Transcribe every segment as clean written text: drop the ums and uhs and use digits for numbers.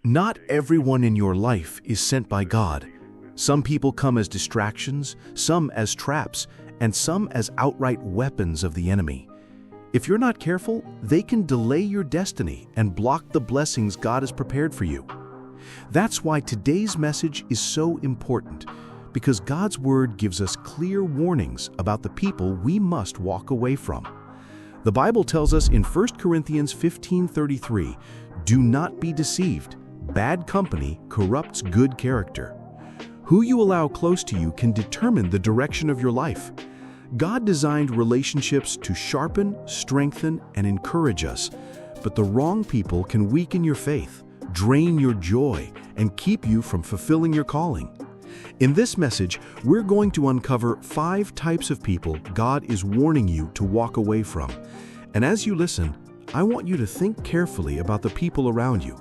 Not everyone in your life is sent by God. Some people come as distractions, some as traps, and some as outright weapons of the enemy. If you're not careful, they can delay your destiny and block the blessings God has prepared for you. That's why today's message is so important, because God's Word gives us clear warnings about the people we must walk away from. The Bible tells us in 1 Corinthians 15:33, "Do not be deceived. Bad company corrupts good character." Who you allow close to you can determine the direction of your life. God designed relationships to sharpen, strengthen, and encourage us, but the wrong people can weaken your faith, drain your joy, and keep you from fulfilling your calling. In this message, we're going to uncover 5 types of people God is warning you to walk away from. And as you listen, I want you to think carefully about the people around you,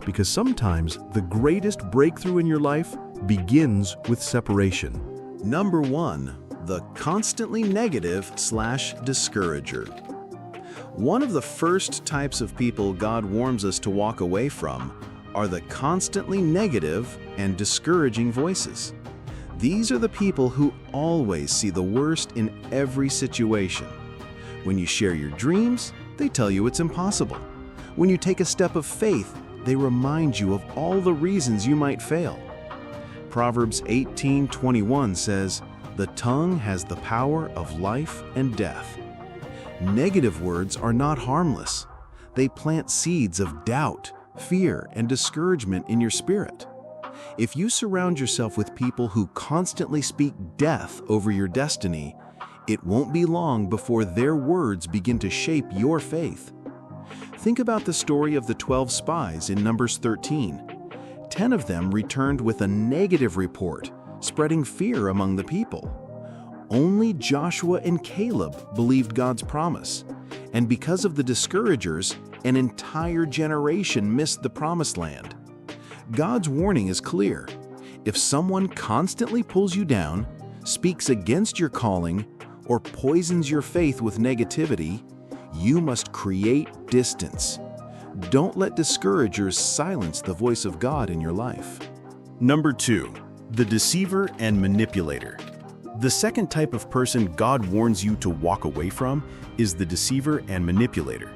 because sometimes the greatest breakthrough in your life begins with separation. Number 1, the constantly negative/discourager. One of the first types of people God warns us to walk away from are the constantly negative and discouraging voices. These are the people who always see the worst in every situation. When you share your dreams, they tell you it's impossible. When you take a step of faith, they remind you of all the reasons you might fail. Proverbs 18:21 says, "The tongue has the power of life and death." Negative words are not harmless. They plant seeds of doubt, fear, and discouragement in your spirit. If you surround yourself with people who constantly speak death over your destiny, it won't be long before their words begin to shape your faith. Think about the story of the 12 spies in Numbers 13. 10 of them returned with a negative report, spreading fear among the people. Only Joshua and Caleb believed God's promise, and because of the discouragers, an entire generation missed the promised land. God's warning is clear. If someone constantly pulls you down, speaks against your calling, or poisons your faith with negativity, you must create distance. Don't let discouragers silence the voice of God in your life. Number 2, the deceiver and manipulator. The second type of person God warns you to walk away from is the deceiver and manipulator.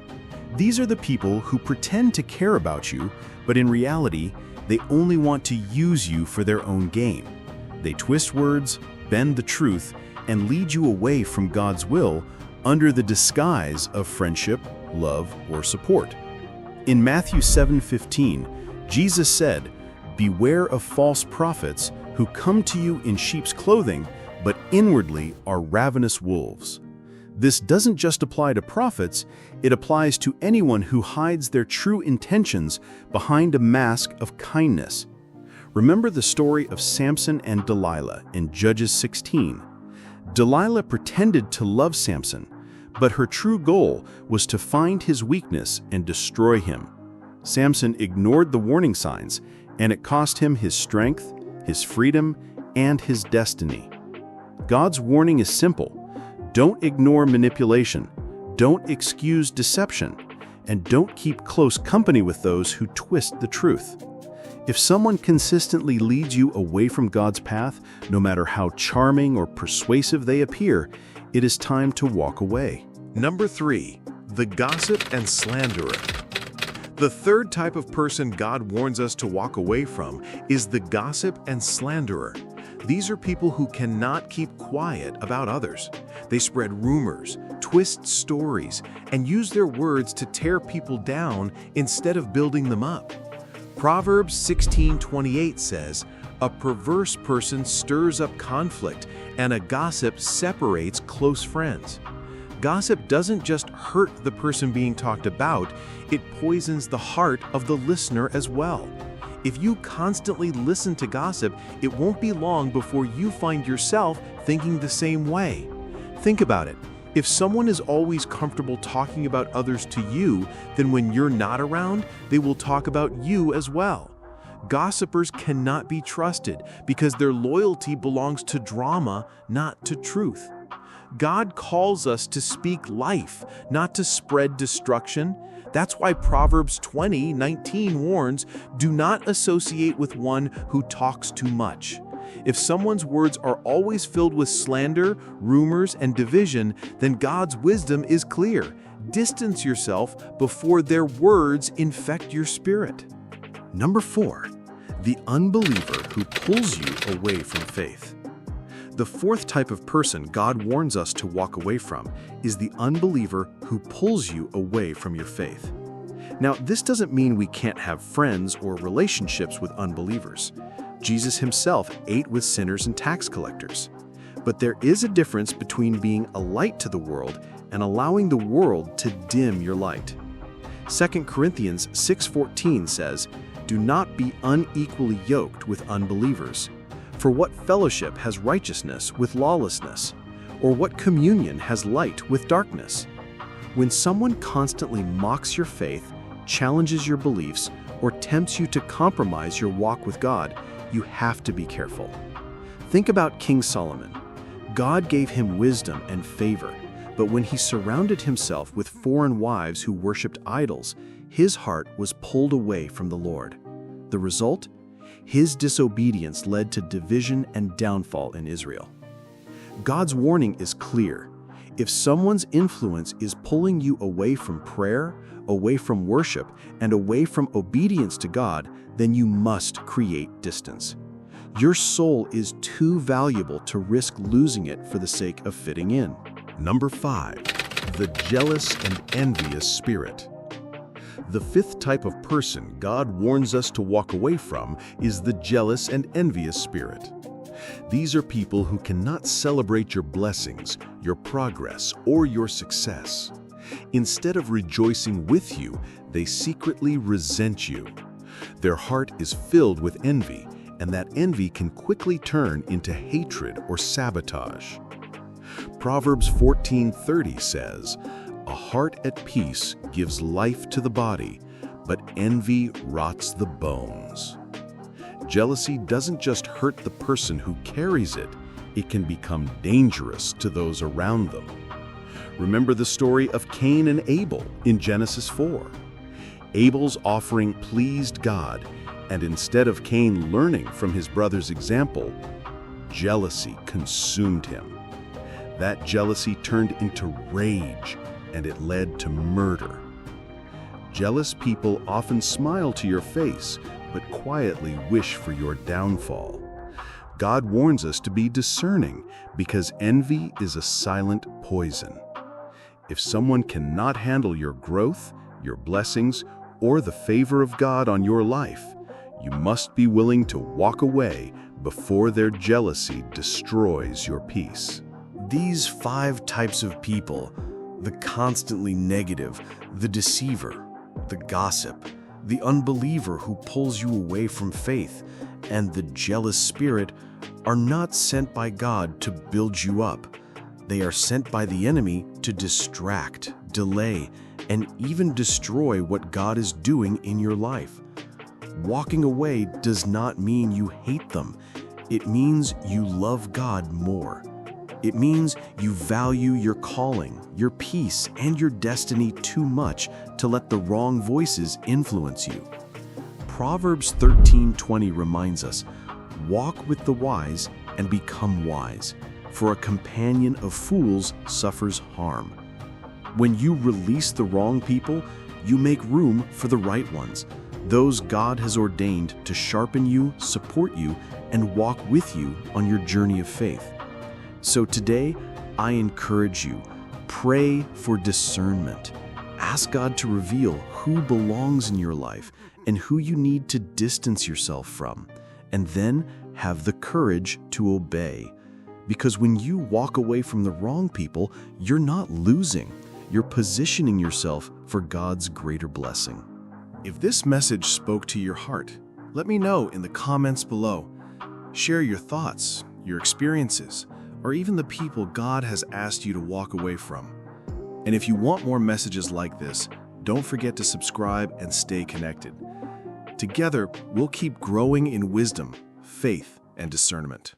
These are the people who pretend to care about you, but in reality, they only want to use you for their own gain. They twist words, bend the truth, and lead you away from God's will under the disguise of friendship, love, or support. In Matthew 7:15, Jesus said, "Beware of false prophets who come to you in sheep's clothing, but inwardly are ravenous wolves." This doesn't just apply to prophets, it applies to anyone who hides their true intentions behind a mask of kindness. Remember the story of Samson and Delilah in Judges 16. Delilah pretended to love Samson, but her true goal was to find his weakness and destroy him. Samson ignored the warning signs, and it cost him his strength, his freedom, and his destiny. God's warning is simple. Don't ignore manipulation, don't excuse deception, and don't keep close company with those who twist the truth. If someone consistently leads you away from God's path, no matter how charming or persuasive they appear, it is time to walk away. Number 3, the gossip and slanderer. The third type of person God warns us to walk away from is the gossip and slanderer. These are people who cannot keep quiet about others. They spread rumors, twist stories, and use their words to tear people down instead of building them up. Proverbs 16:28 says, "A perverse person stirs up conflict, and a gossip separates close friends." Gossip doesn't just hurt the person being talked about, it poisons the heart of the listener as well. If you constantly listen to gossip, it won't be long before you find yourself thinking the same way. Think about it. If someone is always comfortable talking about others to you, then when you're not around, they will talk about you as well. Gossipers cannot be trusted because their loyalty belongs to drama, not to truth. God calls us to speak life, not to spread destruction. That's why Proverbs 20:19 warns, "Do not associate with one who talks too much." If someone's words are always filled with slander, rumors, and division, then God's wisdom is clear. Distance yourself before their words infect your spirit. Number 4, the unbeliever who pulls you away from faith. The fourth type of person God warns us to walk away from is the unbeliever who pulls you away from your faith. Now, this doesn't mean we can't have friends or relationships with unbelievers. Jesus himself ate with sinners and tax collectors. But there is a difference between being a light to the world and allowing the world to dim your light. 2 Corinthians 6:14 says, "Do not be unequally yoked with unbelievers. For what fellowship has righteousness with lawlessness? Or what communion has light with darkness?" When someone constantly mocks your faith, challenges your beliefs, or tempts you to compromise your walk with God, you have to be careful. Think about King Solomon. God gave him wisdom and favor, but when he surrounded himself with foreign wives who worshipped idols, his heart was pulled away from the Lord. The result? His disobedience led to division and downfall in Israel. God's warning is clear. If someone's influence is pulling you away from prayer, away from worship, and away from obedience to God, then you must create distance. Your soul is too valuable to risk losing it for the sake of fitting in. Number 5, the jealous and envious spirit. The fifth type of person God warns us to walk away from is the jealous and envious spirit. These are people who cannot celebrate your blessings, your progress, or your success. Instead of rejoicing with you, they secretly resent you. Their heart is filled with envy, and that envy can quickly turn into hatred or sabotage. Proverbs 14:30 says, "A heart at peace gives life to the body, but envy rots the bones." Jealousy doesn't just hurt the person who carries it, it can become dangerous to those around them. Remember the story of Cain and Abel in Genesis 4. Abel's offering pleased God, and instead of Cain learning from his brother's example, jealousy consumed him. That jealousy turned into rage, and it led to murder. Jealous people often smile to your face, but quietly wish for your downfall. God warns us to be discerning because envy is a silent poison. If someone cannot handle your growth, your blessings, or the favor of God on your life, you must be willing to walk away before their jealousy destroys your peace. These 5 types of people, the constantly negative, the deceiver, the gossip, the unbeliever who pulls you away from faith, and the jealous spirit, are not sent by God to build you up. They are sent by the enemy to distract, delay, and even destroy what God is doing in your life. Walking away does not mean you hate them. It means you love God more. It means you value your calling, your peace, and your destiny too much to let the wrong voices influence you. Proverbs 13:20 reminds us, "Walk with the wise and become wise, for a companion of fools suffers harm." When you release the wrong people, you make room for the right ones, those God has ordained to sharpen you, support you, and walk with you on your journey of faith. So today, I encourage you, pray for discernment. Ask God to reveal who belongs in your life and who you need to distance yourself from, and then have the courage to obey. Because when you walk away from the wrong people, you're not losing. You're positioning yourself for God's greater blessing. If this message spoke to your heart, let me know in the comments below. Share your thoughts, your experiences, or even the people God has asked you to walk away from. And if you want more messages like this, don't forget to subscribe and stay connected. Together, we'll keep growing in wisdom, faith, and discernment.